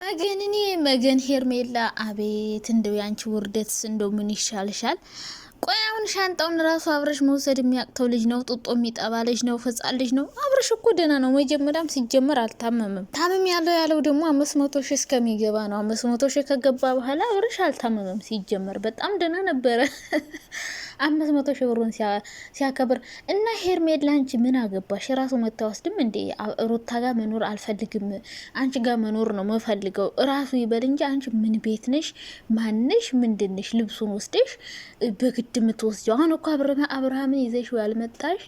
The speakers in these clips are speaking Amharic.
መገን ሄርሜላ አቤት እንደው ያንቺ ውርደትስ እንደው ምን ይሻልሻል? ቆይ አሁን ሻንጣውን ራሱ አብረሽ መውሰድ የሚያቅተው ልጅ ነው? ጡጦ የሚጠባ ልጅ ነው? ህጻን ልጅ ነው? አብረሽ እኮ ደህና ነው። መጀመሪያም ሲጀመር አልታመምም። ታመም ያለው ደግሞ 500,000 እስከሚገባ ነው። 500,000 ከገባ በኋላ አብረሽ አልታመምም። ሲጀመር በጣም ደህና ነበረ። 500,000 ብሩን ሲያከብር እና ሄርሜላ አንቺ ምን አገባሽ? የራሱ መታወስድም እንዴ ሩታ ጋር መኖር አልፈልግም፣ አንቺ ጋር መኖር ነው መፈልገው ራሱ ይበል እንጂ አንቺ ምን ቤት ነሽ? ማንሽ? ምንድንሽ? ልብሱን ወስደሽ በግድ የምትወስጂው? አሁን እኮ አብርሃምን ይዘሽው ያልመጣሽ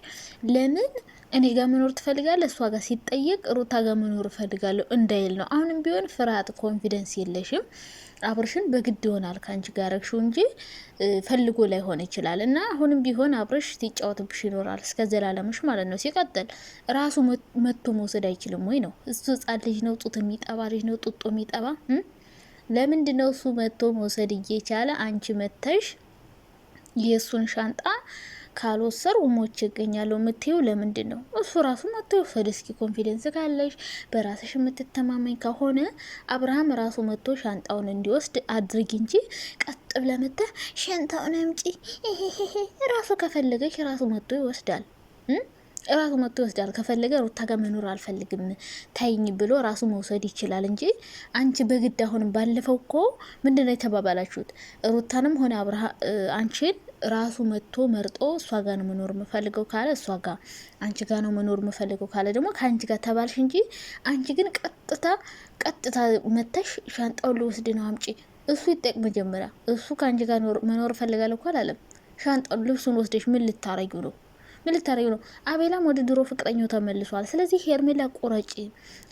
ለምን? እኔ ጋር መኖር ትፈልጋለህ? እሷ ጋር ሲጠየቅ ሩታ ጋር መኖር እፈልጋለሁ እንዳይል ነው። አሁንም ቢሆን ፍርሃት፣ ኮንፊደንስ የለሽም። አብርሽን በግድ ይሆናል ከአንቺ ጋር ረግሹ እንጂ ፈልጎ ላይሆን ይችላል። እና አሁንም ቢሆን አብርሽ ሲጫወትብሽ ይኖራል እስከ ዘላለምሽ ማለት ነው። ሲቀጥል ራሱ መጥቶ መውሰድ አይችልም ወይ ነው? እሱ ህጻን ልጅ ነው፣ ጡት የሚጠባ ልጅ ነው፣ ጡጦ የሚጠባ ለምንድነው እሱ መጥቶ መውሰድ እየቻለ አንቺ መተሽ የእሱን ሻንጣ ካልወሰር ሞች ይገኛለሁ የምትይው ለምንድን ነው? እሱ ራሱ መጥቶ ይወሰድ እስኪ። ኮንፊደንስ ካለሽ በራስሽ የምትተማመኝ ከሆነ አብርሃም ራሱ መጥቶ ሻንጣውን እንዲወስድ አድርጊ እንጂ ቀጥ ብለህ ሻንጣውን አምጪ ራሱ ከፈለገሽ ራሱ መጥቶ ይወስዳል። ራሱ መጥቶ ይወስዳል። ከፈለገ ሩታ ጋር መኖር አልፈልግም ታይኝ ብሎ ራሱ መውሰድ ይችላል እንጂ አንቺ በግድ አሁንም ባለፈው እኮ ምንድነው የተባባላችሁት? ሩታንም ሆነ አንቺን ራሱ መጥቶ መርጦ እሷ ጋር ነው መኖር የምፈልገው ካለ እሷ ጋር፣ አንቺ ጋር ነው መኖር የምፈልገው ካለ ደግሞ ከአንቺ ጋር ተባልሽ እንጂ አንቺ ግን ቀጥታ መተሽ ሻንጣውን ልወስድ ነው አምጪ። እሱ ይጠቅ መጀመሪያ እሱ ከአንቺ ጋር መኖር እፈልጋለሁ እኮ አላለም። ሻንጣውን ልብሱን ወስደሽ ምን ልታረጊው ነው? አቤላም ወደ ድሮ ፍቅረኛው ተመልሷል። ስለዚህ ሄርሜላ ቁረጪ።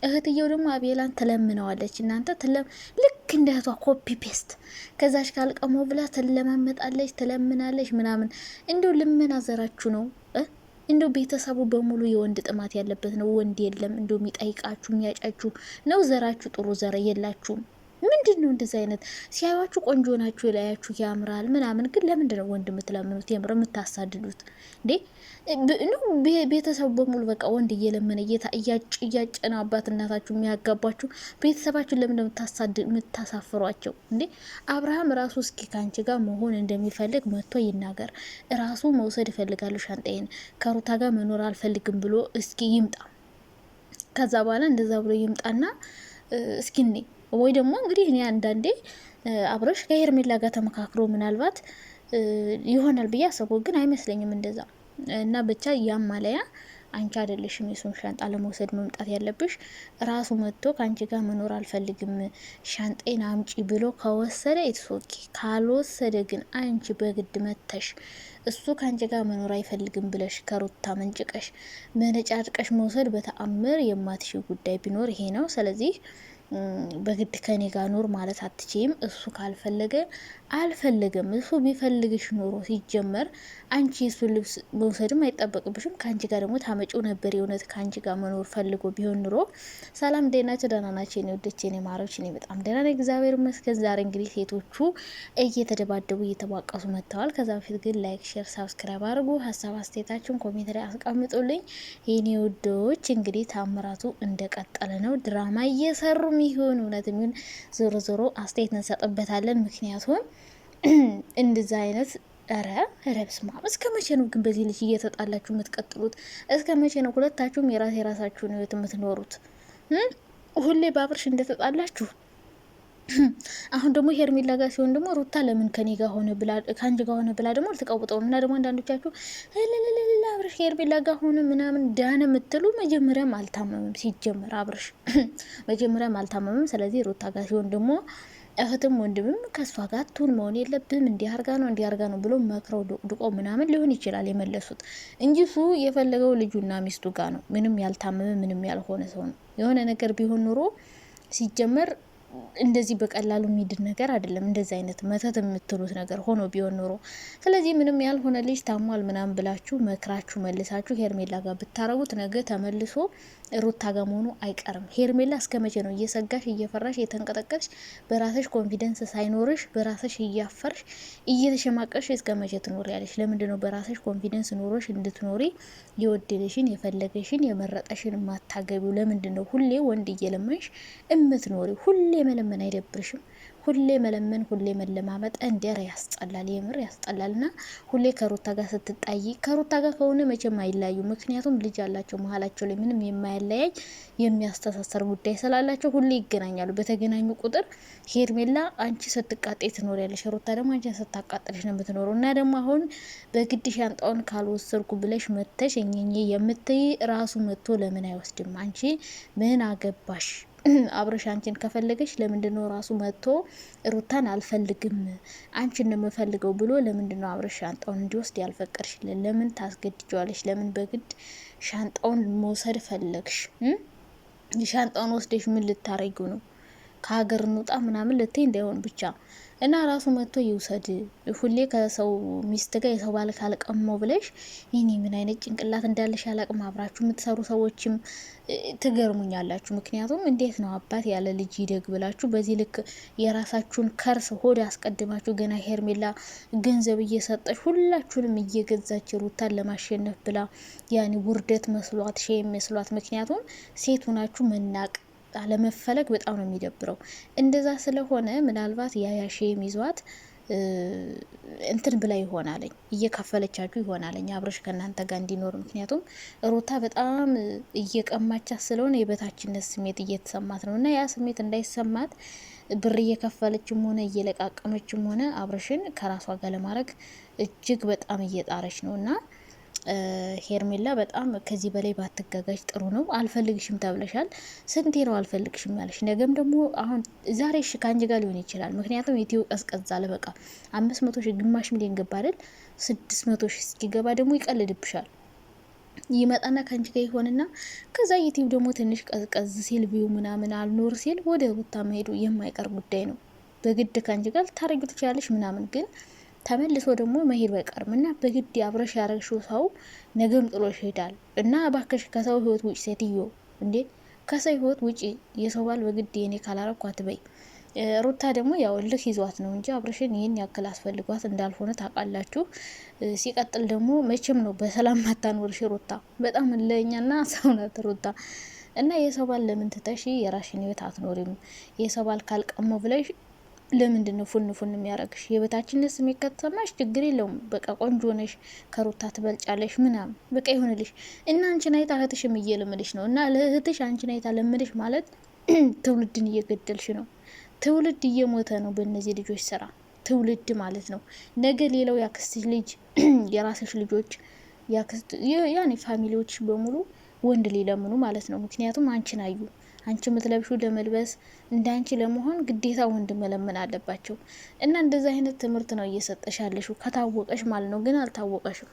እህትየው ደግሞ አቤላን ትለምነዋለች። እናንተ ልክ እንደ እህቷ ኮፒ ፔስት ከዛች ካልቀሞ ብላ ትለማመጣለች፣ ትለምናለች ምናምን። እንዲሁ ልመና ዘራችሁ ነው። እንዲሁ ቤተሰቡ በሙሉ የወንድ ጥማት ያለበት ነው። ወንድ የለም እንዲሁ የሚጠይቃችሁ የሚያጫችሁ ነው። ዘራችሁ ጥሩ ዘር የላችሁም። ምንድን ነው እንደዚህ አይነት? ሲያዩዋችሁ ቆንጆ ናችሁ፣ ላያችሁ ያምራል ምናምን፣ ግን ለምንድን ነው ወንድ የምትለምኑት? የምር የምታሳድዱት እንዴ? ቤተሰቡ በሙሉ በቃ ወንድ እየለመነ እያጨነ አባት እናታችሁ የሚያጋባችሁ ቤተሰባችሁን ለምን የምታሳፍሯቸው እንዴ? አብርሃም ራሱ እስኪ ከአንቺ ጋር መሆን እንደሚፈልግ መጥቶ ይናገር። ራሱ መውሰድ እፈልጋለሁ ሻንጣዬን ከሩታ ጋር መኖር አልፈልግም ብሎ እስኪ ይምጣ። ከዛ በኋላ እንደዛ ብሎ ይምጣና እስኪ ወይ ደግሞ እንግዲህ እኔ አንዳንዴ አብረሽ ከሄርሜላ ጋር ተመካክሮ ምናልባት ይሆናል ብዬ አሰበው፣ ግን አይመስለኝም እንደዛ። እና ብቻ ያም ማለያ አንቺ አይደለሽም የሱን ሻንጣ ለመውሰድ መምጣት ያለብሽ። ራሱ መጥቶ ከአንቺ ጋር መኖር አልፈልግም ሻንጤን አምጪ ብሎ ከወሰደ ኢትሶኪ፣ ካልወሰደ ግን አንቺ በግድ መተሽ እሱ ከአንቺ ጋር መኖር አይፈልግም ብለሽ ከሩታ መንጭቀሽ መነጫጭቀሽ መውሰድ በተአምር የማትሽው ጉዳይ ቢኖር ይሄ ነው። ስለዚህ በግድ ከኔ ጋር ኖር ማለት አትችይም። እሱ ካልፈለገ አልፈለገም። እሱ ቢፈልግሽ ኖሮ ሲጀመር አንቺ እሱ ልብስ መውሰድም አይጠበቅብሽም። ከአንቺ ጋር ደግሞ ታመጪው ነበር። የእውነት ከአንቺ ጋር መኖር ፈልጎ ቢሆን ኑሮ። ሰላም ደህናቸው ደህና ናቸው የኔ ወደች የኔ ማሮች፣ እኔ በጣም ደህና ነኝ እግዚአብሔር ይመስገን። ዛሬ እንግዲህ ሴቶቹ እየተደባደቡ እየተዋቀሱ መጥተዋል። ከዛ በፊት ግን ላይክ፣ ሼር፣ ሳብስክራይብ አድርጉ። ሀሳብ አስተያየታችሁን ኮሜንት ላይ አስቀምጡልኝ የኔ ወዶች። እንግዲህ ታምራቱ እንደቀጠለ ነው። ድራማ እየሰሩ ይሁን እውነት ይሁን ዞሮ ዞሮ አስተያየት እንሰጥበታለን። ምክንያቱም እንደዛ አይነት ኧረ በስመ አብ እስከ መቼ ነው ግን በዚህ ልጅ እየተጣላችሁ የምትቀጥሉት? እስከ መቼ ነው ሁለታችሁም የራሳችሁን ህይወት የምትኖሩት? ሁሌ በአብርሽ እንደተጣላችሁ አሁን ደግሞ ሄርሜላ ጋር ሲሆን ደግሞ ሩታ ለምን ከኔ ጋር ሆነ ብላ ከአንቺ ጋር ሆነ ብላ ደግሞ ልትቀውጠው እና ደግሞ አንዳንዶቻችሁ አብርሽ ሄርሜላ ጋር ሆነ ምናምን ዳነ የምትሉ መጀመሪያም አልታመምም። ሲጀመር አብርሽ መጀመሪያም አልታመምም። ስለዚህ ሩታ ጋር ሲሆን ደግሞ እህትም ወንድምም ከሷ ጋር ቱን መሆን የለብም እንዲያርጋ ነው ብሎ መክረው ድቆ ምናምን ሊሆን ይችላል የመለሱት እንጂ እሱ የፈለገው ልጁና ሚስቱ ጋር ነው። ምንም ያልታመመ ምንም ያልሆነ ሰው ነው። የሆነ ነገር ቢሆን ኑሮ ሲጀመር እንደዚህ በቀላሉ የሚድን ነገር አይደለም። እንደዚህ አይነት መተት የምትሉት ነገር ሆኖ ቢሆን ኖሮ ስለዚህ ምንም ያልሆነ ልጅ ታሟል ምናምን ብላችሁ መክራችሁ መልሳችሁ ሄርሜላ ጋር ብታረጉት ነገ ተመልሶ ሩታ ጋር መሆኑ አይቀርም። ሄርሜላ እስከ መቼ ነው እየሰጋሽ እየፈራሽ እየተንቀጠቀጥሽ በራስሽ ኮንፊደንስ ሳይኖርሽ በራስሽ እያፈርሽ እየተሸማቀሽ እስከ መቼ ትኖር ያለሽ? ለምንድን ነው በራስሽ ኮንፊደንስ ኖሮሽ እንድትኖሪ የወደደሽን የፈለገሽን የመረጠሽን ማታገቢው? ለምንድን ነው ሁሌ ወንድ እየለመንሽ እምትኖሪ? ሁሌ መለመን አይደብርሽም? ሁሌ መለመን፣ ሁሌ መለማመጥ እንዴር ያስጠላል፣ የምር ያስጠላልና ሁሌ ከሩታ ጋር ስትጣይ፣ ከሩታ ጋር ከሆነ መቼም አይለያዩ። ምክንያቱም ልጅ አላቸው መሀላቸው ላይ ምንም የማያለያይ የሚያስተሳሰር ጉዳይ ስላላቸው ሁሌ ይገናኛሉ። በተገናኙ ቁጥር ሄርሜላ አንቺ ስትቃጤ ትኖሪያለሽ፣ ሩታ ደግሞ አንቺ ስታቃጥልሽ ነው የምትኖረው። እና ደግሞ አሁን በግድ ሻንጣውን ካልወሰድኩ ብለሽ መተሽ እኘኘ የምትይ ራሱ መጥቶ ለምን አይወስድም? አንቺ ምን አገባሽ? አብረሽ አንቺን ከፈለገች ለምንድነው ራሱ መጥቶ ሩታን አልፈልግም አንቺን ነው የምፈልገው ብሎ ለምንድነው አብረሽ ሻንጣውን እንዲወስድ ያልፈቀድሽልን? ለምን ታስገድጀዋለሽ? ለምን በግድ ሻንጣውን መውሰድ ፈለግሽ? ሻንጣውን ወስደሽ ምን ልታረጊው ነው? ከሀገር እንውጣ ምናምን ልትይ እንዳይሆን ብቻ እና ራሱ መጥቶ ይውሰድ። ሁሌ ከሰው ሚስት ጋር የሰው ባል ካልቀመው ብለሽ ይህኔ ምን አይነት ጭንቅላት እንዳለሽ አላቅም። አብራችሁ የምትሰሩ ሰዎችም ትገርሙኛላችሁ። ምክንያቱም እንዴት ነው አባት ያለ ልጅ ይደግ ብላችሁ በዚህ ልክ የራሳችሁን ከርስ ሆድ አስቀድማችሁ ገና ሄርሜላ ገንዘብ እየሰጠች ሁላችሁንም እየገዛች ሩታን ለማሸነፍ ብላ ያኔ ውርደት መስሏት ሼም መስሏት። ምክንያቱም ሴት ሆናችሁ መናቅ አለመፈለግ በጣም ነው የሚደብረው። እንደዛ ስለሆነ ምናልባት ያያሼም ይዟት እንትን ብላ ይሆናለኝ እየከፈለቻችሁ ይሆናለኝ አብረሽ ከእናንተ ጋር እንዲኖር። ምክንያቱም ሩታ በጣም እየቀማቻት ስለሆነ የበታችነት ስሜት እየተሰማት ነው። እና ያ ስሜት እንዳይሰማት ብር እየከፈለችም ሆነ እየለቃቀመችም ሆነ አብረሽን ከራሷ ጋር ለማድረግ እጅግ በጣም እየጣረች ነው። እና ሄርሜላ በጣም ከዚህ በላይ ባትጋጋጅ ጥሩ ነው። አልፈልግሽም ተብለሻል። ስንቴ ነው አልፈልግሽም ያለሽ? ነገም ደግሞ አሁን ዛሬ እሺ ከአንቺ ጋር ሊሆን ይችላል። ምክንያቱም ኢትዮ ቀዝቀዝ አለ። በቃ 500 ሺህ ግማሽ ሚሊዮን ገባ አይደል? 600 ሺህ እስኪገባ ደግሞ ይቀልድብሻል። ይመጣና ከአንቺ ጋር ይሆንና ከዛ ዩቲዩብ ደግሞ ትንሽ ቀዝቀዝ ሲል ቪው ምናምን አልኖር ሲል ወደ ሩታ መሄዱ የማይቀር ጉዳይ ነው። በግድ ከአንቺ ጋር ልታረጊ ትችላለሽ ምናምን ግን ተመልሶ ደግሞ መሄድ አይቀርም እና በግድ አብረሽ ያረግሽው ሰው ነገም ጥሎሽ ይሄዳል። እና እባክሽ ከሰው ህይወት ውጭ ሴትዮ፣ እንዴ ከሰው ህይወት ውጭ። የሰው ባል በግድ የኔ ካላረኩ አትበይ። ሩታ ደግሞ ያው ልክ ይዟት ነው እንጂ አብረሽን ይህን ያክል አስፈልጓት እንዳልሆነ ታውቃላችሁ። ሲቀጥል ደግሞ መቼም ነው በሰላም ማታኖርሽ ሩታ። በጣም ለኛና ሰው ናት ሩታ። እና የሰው ባል ለምን ትተሽ የራሽን ህይወት አትኖሪም? የሰው ባል ካልቀመው ብለሽ ለምንድን ነው ፉን ፉን የሚያረግሽ? የበታችነት ስሜት ከተሰማሽ ችግር የለውም። በቃ ቆንጆ ነሽ፣ ከሩታ ትበልጫለሽ ምናምን በቃ ይሆንልሽ። እና አንቺን አይታ እህትሽም እየለመደሽ ነው። እና ለእህትሽ አንቺን አይታ ለመደሽ ማለት ትውልድን እየገደልሽ ነው። ትውልድ እየሞተ ነው በእነዚህ ልጆች ስራ፣ ትውልድ ማለት ነው። ነገ ሌላው ያክስትሽ ልጅ፣ የራስሽ ልጆች፣ ያኔ ፋሚሊዎች በሙሉ ወንድ ሊለምኑ ማለት ነው። ምክንያቱም አንቺን አዩ። አንቺ የምትለብሹ ለመልበስ እንደ አንቺ ለመሆን ግዴታ ወንድ መለመን አለባቸው። እና እንደዛ አይነት ትምህርት ነው እየሰጠሽ ያለሽው ከታወቀሽ ማለት ነው። ግን አልታወቀሽም።